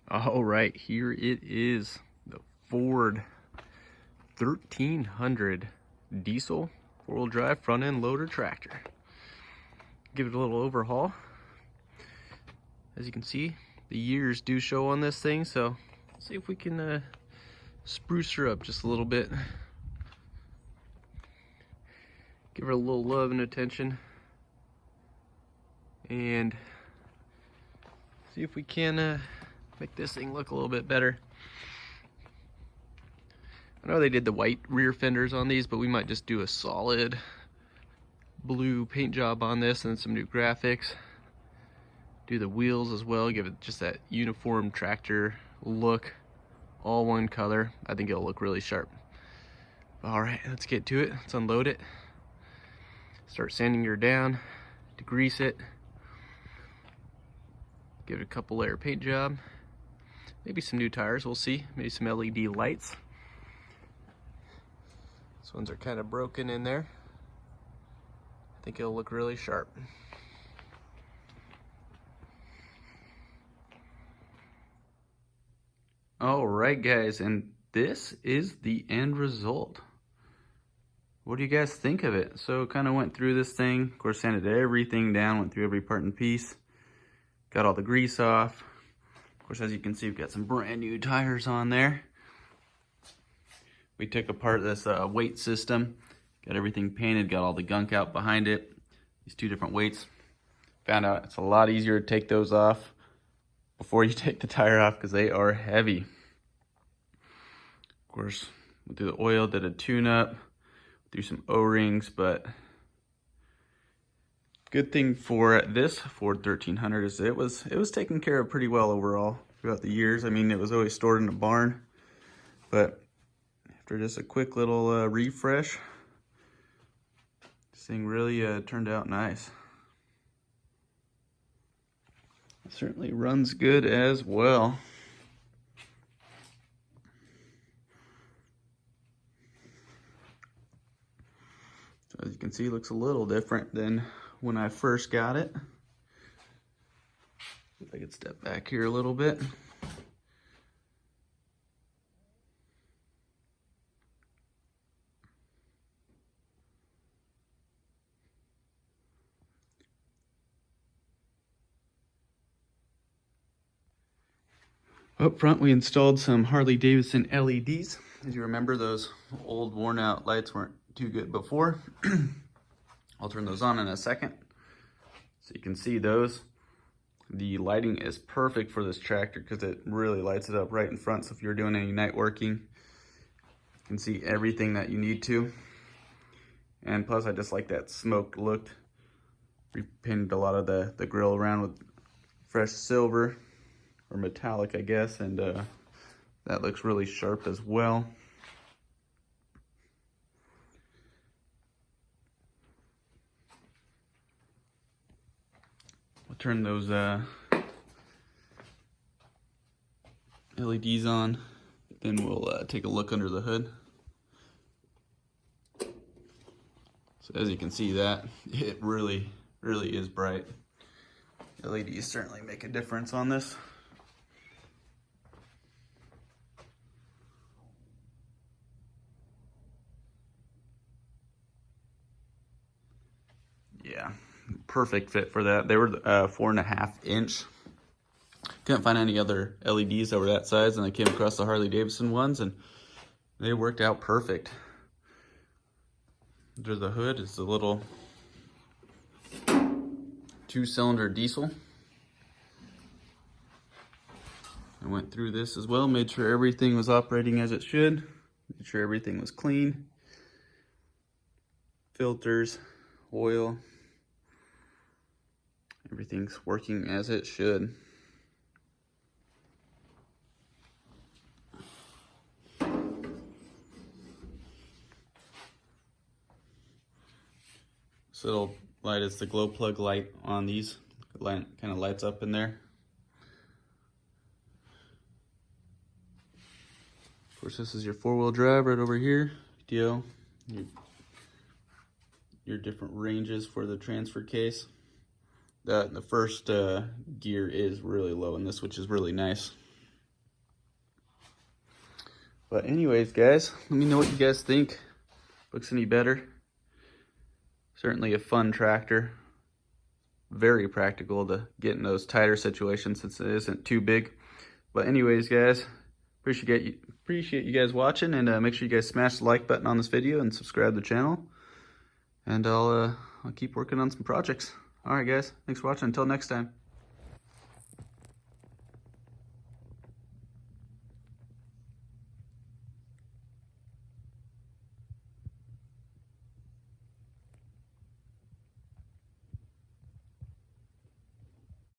All right, here it is, the Ford 1300 diesel four-wheel drive front-end loader tractor. Give it a little overhaul. As you can see, the years do show on this thing, so let's see if we can spruce her up just a little bit. Give her a little love and attention, and see if we can make this thing look a little bit better. I know they did the white rear fenders on these, but we might just do a solid blue paint job on this and some new graphics. Do the wheels as well, give it just that uniform tractor look, all one color. I think it'll look really sharp. All right, let's get to it. Let's unload it. Start sanding her down, degrease it. Give it a couple layer paint job. Maybe some new tires, we'll see. Maybe some LED lights. These ones are kind of broken in there. I think it'll look really sharp. All right, guys, and this is the end result. What do you guys think of it? So kind of went through this thing, of course sanded everything down, went through every part and piece, got all the grease off. Of course, as you can see, we've got some brand new tires on there. We took apart this weight system, got everything painted, got all the gunk out behind it, these two different weights. Found out it's a lot easier to take those off before you take the tire off because they are heavy. Of course, went through the oil, did a tune-up, threw some O-rings, but good thing for this Ford 1300 is it was taken care of pretty well overall throughout the years. I mean, it was always stored in a barn, but after just a quick little refresh, this thing really turned out nice. It certainly runs good as well. So as you can see, it looks a little different than when I first got it. If I could step back here a little bit. Up front, we installed some Harley-Davidson LEDs. As you remember, those old worn out lights weren't too good before. I'll turn those on in a second. So you can see those. The lighting is perfect for this tractor because it really lights it up right in front. So if you're doing any night working, you can see everything that you need to. And plus, I just like that smoke look. Repainted a lot of the grill around with fresh silver, or metallic, I guess, and that looks really sharp as well. We'll turn those LEDs on, then we'll take a look under the hood. So as you can see, that it really is bright. LEDs certainly make a difference on this. Yeah, perfect fit for that. They were 4.5 inch. Couldn't find any other LEDs that were that size, and I came across the Harley-Davidson ones, and they worked out perfect. Under the hood is the little 2-cylinder diesel. I went through this as well, made sure everything was operating as it should, made sure everything was clean. Filters, oil, everything's working as it should. This little light is the glow plug light on these. The light kind of lights up in there. Of course, this is your 4-wheel drive right over here. Deal. Your different ranges for the transfer case. The first gear is really low in this, which is really nice. But anyways, guys, let me know what you guys think. Looks any better? Certainly a fun tractor. Very practical to get in those tighter situations since it isn't too big. But anyways, guys, appreciate you guys watching, and make sure you guys smash the like button on this video and subscribe to the channel. And I'll keep working on some projects. All right, guys, thanks for watching. Until next time.